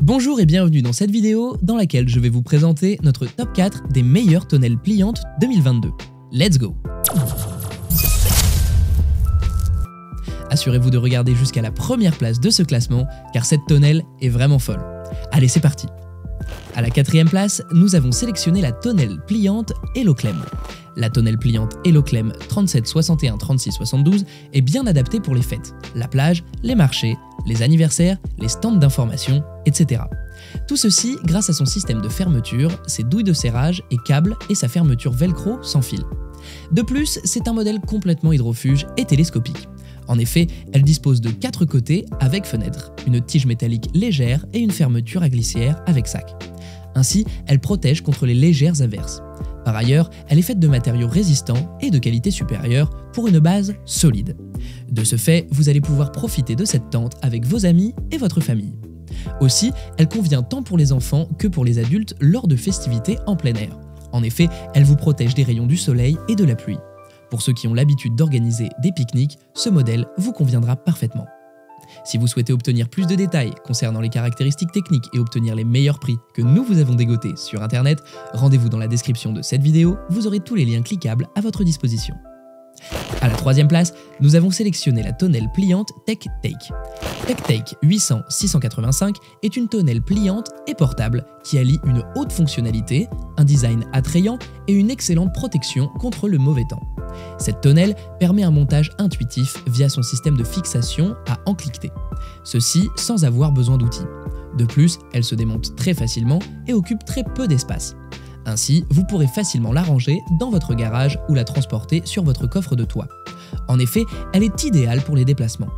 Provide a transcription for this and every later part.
Bonjour et bienvenue dans cette vidéo dans laquelle je vais vous présenter notre top 4 des meilleures tonnelles pliantes 2022. Let's go! Assurez-vous de regarder jusqu'à la première place de ce classement car cette tonnelle est vraiment folle. Allez, c'est parti! À la 4e place, nous avons sélectionné la tonnelle pliante Eloclem. La tonnelle pliante Eloclem 3761-3672 est bien adaptée pour les fêtes, la plage, les marchés, les anniversaires, les stands d'information, etc. Tout ceci grâce à son système de fermeture, ses douilles de serrage et câbles et sa fermeture velcro sans fil. De plus, c'est un modèle complètement hydrofuge et télescopique. En effet, elle dispose de 4 côtés avec fenêtre, une tige métallique légère et une fermeture à glissière avec sac. Ainsi, elle protège contre les légères averses. Par ailleurs, elle est faite de matériaux résistants et de qualité supérieure pour une base solide. De ce fait, vous allez pouvoir profiter de cette tente avec vos amis et votre famille. Aussi, elle convient tant pour les enfants que pour les adultes lors de festivités en plein air. En effet, elle vous protège des rayons du soleil et de la pluie. Pour ceux qui ont l'habitude d'organiser des pique-niques, ce modèle vous conviendra parfaitement. Si vous souhaitez obtenir plus de détails concernant les caractéristiques techniques et obtenir les meilleurs prix que nous vous avons dégotés sur internet, rendez-vous dans la description de cette vidéo, vous aurez tous les liens cliquables à votre disposition. À la 3e place, nous avons sélectionné la tonnelle pliante TechTake. TechTake 800-685 est une tonnelle pliante et portable qui allie une haute fonctionnalité, un design attrayant et une excellente protection contre le mauvais temps. Cette tonnelle permet un montage intuitif via son système de fixation à encliqueter, ceci sans avoir besoin d'outils. De plus, elle se démonte très facilement et occupe très peu d'espace. Ainsi, vous pourrez facilement la ranger dans votre garage ou la transporter sur votre coffre de toit. En effet, elle est idéale pour les déplacements.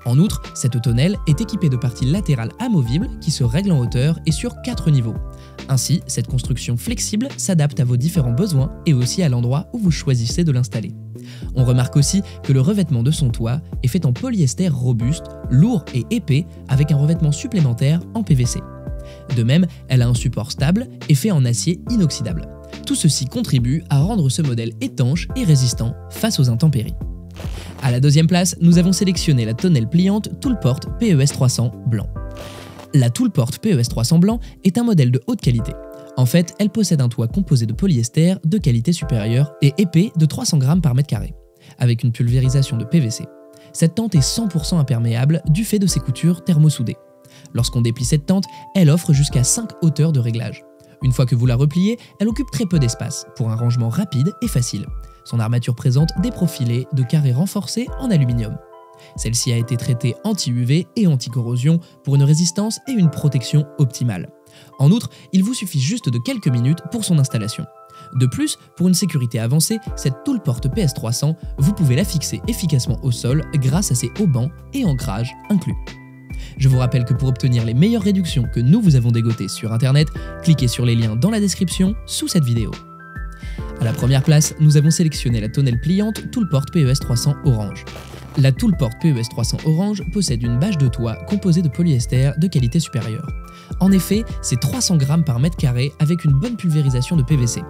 En outre, cette tonnelle est équipée de parties latérales amovibles qui se règlent en hauteur et sur 4 niveaux. Ainsi, cette construction flexible s'adapte à vos différents besoins et aussi à l'endroit où vous choisissez de l'installer. On remarque aussi que le revêtement de son toit est fait en polyester robuste, lourd et épais avec un revêtement supplémentaire en PVC. De même, elle a un support stable et fait en acier inoxydable. Tout ceci contribue à rendre ce modèle étanche et résistant face aux intempéries. À la 2e place, nous avons sélectionné la tonnelle pliante Toolport PES 300 blanc. La Toolport PES 300 blanc est un modèle de haute qualité. En fait, elle possède un toit composé de polyester de qualité supérieure et épais de 300 g par mètre carré, avec une pulvérisation de PVC. Cette tente est 100% imperméable du fait de ses coutures thermosoudées. Lorsqu'on déplie cette tente, elle offre jusqu'à 5 hauteurs de réglage. Une fois que vous la repliez, elle occupe très peu d'espace pour un rangement rapide et facile. Son armature présente des profilés de carrés renforcés en aluminium. Celle-ci a été traitée anti-UV et anti-corrosion pour une résistance et une protection optimale. En outre, il vous suffit juste de quelques minutes pour son installation. De plus, pour une sécurité avancée, cette Toolport PES 300, vous pouvez la fixer efficacement au sol grâce à ses haubans et ancrages inclus. Je vous rappelle que pour obtenir les meilleures réductions que nous vous avons dégotées sur internet, cliquez sur les liens dans la description sous cette vidéo. À la première place, nous avons sélectionné la tonnelle pliante Toolport PES 300 orange. La Toolport PES 300 orange possède une bâche de toit composée de polyester de qualité supérieure. En effet, c'est 300 g par mètre carré avec une bonne pulvérisation de PVC.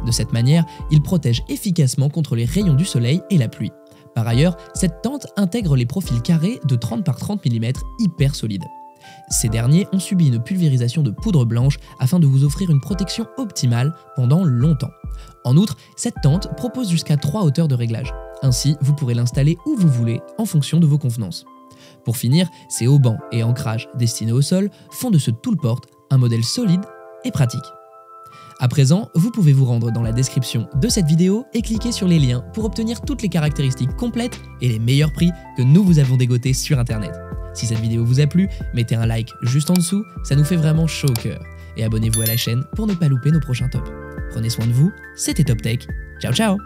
De cette manière, il protège efficacement contre les rayons du soleil et la pluie. Par ailleurs, cette tente intègre les profils carrés de 30 par 30 mm hyper solides. Ces derniers ont subi une pulvérisation de poudre blanche afin de vous offrir une protection optimale pendant longtemps. En outre, cette tente propose jusqu'à 3 hauteurs de réglage. Ainsi, vous pourrez l'installer où vous voulez en fonction de vos convenances. Pour finir, ces haubans et ancrages destinés au sol font de ce Toolport un modèle solide et pratique. À présent, vous pouvez vous rendre dans la description de cette vidéo et cliquer sur les liens pour obtenir toutes les caractéristiques complètes et les meilleurs prix que nous vous avons dégotés sur internet. Si cette vidéo vous a plu, mettez un like juste en dessous, ça nous fait vraiment chaud au cœur. Et abonnez-vous à la chaîne pour ne pas louper nos prochains tops. Prenez soin de vous, c'était Top Tech, ciao ciao!